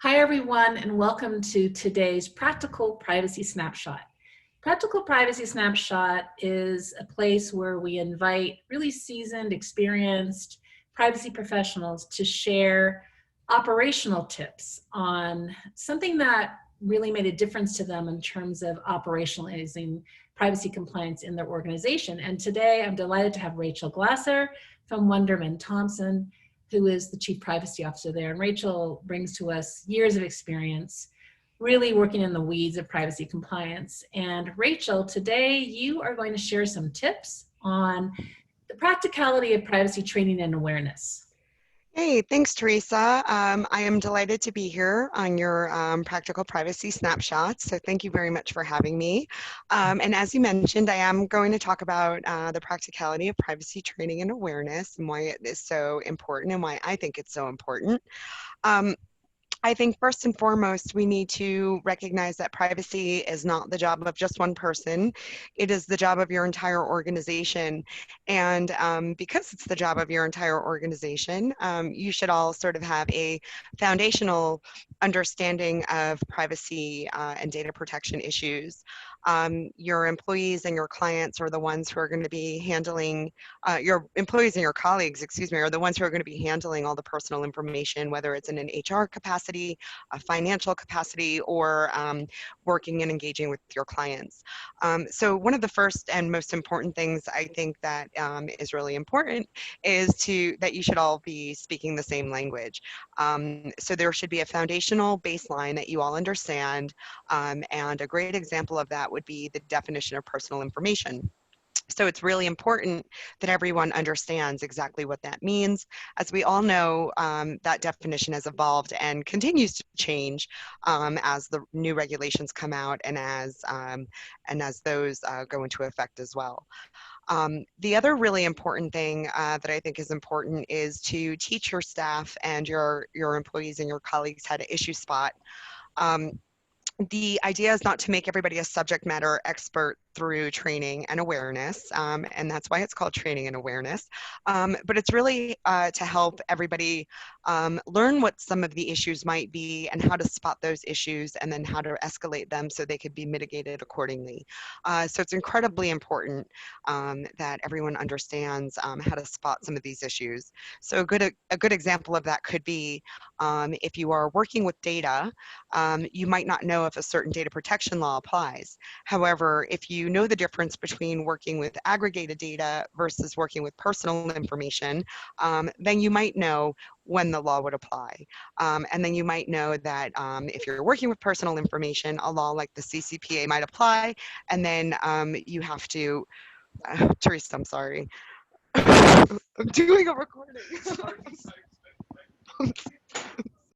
Hi, everyone, and welcome to today's Practical Privacy Snapshot. Practical Privacy Snapshot is a place where we invite really seasoned, experienced privacy professionals to share operational tips on something that really made a difference to them in terms of operationalizing privacy compliance in their organization. And today I'm delighted to have Rachel Glasser from Wunderman Thompson, who is the Chief Privacy Officer there. And Rachel brings to us years of experience really working in the weeds of privacy compliance. And Rachel, today you are going to share some tips on the practicality of privacy training and awareness. Hey, thanks, Teresa. I am delighted to be here on your Practical Privacy Snapshot. So thank you very much for having me. And as you mentioned, I am going to talk about the practicality of privacy training and awareness and why it is so important and why I think it's so important. I think first and foremost, we need to recognize that privacy is not the job of just one person. It is the job of your entire organization. And because it's the job of your entire organization, you should all sort of have a foundational understanding of privacy and data protection issues. Your employees and your clients are the ones who are going to be handling, your employees and your colleagues, excuse me, are the ones who are going to be handling all the personal information, whether it's in an HR capacity, a financial capacity, or working and engaging with your clients. So one of the first and most important things I think that is really important is that you should all be speaking the same language. So there should be a foundational baseline that you all understand, and a great example of that would be the definition of personal information. So it's really important that everyone understands exactly what that means. As we all know, that definition has evolved and continues to change as the new regulations come out and as those go into effect as well. The other really important thing that I think is important is to teach your staff and your employees and your colleagues how to issue spot. The idea is not to make everybody a subject matter expert through training and awareness, and that's why it's called training and awareness. But it's really to help everybody learn what some of the issues might be and how to spot those issues and then how to escalate them so they could be mitigated accordingly. So it's incredibly important that everyone understands how to spot some of these issues. So a good example of that could be if you are working with data, you might not know if a certain data protection law applies. However, if you know the difference between working with aggregated data versus working with personal information, then you might know when the law would apply. And then you might know that if you're working with personal information, a law like the CCPA might apply, and then you have to, Teresa, I'm sorry. I'm doing a recording.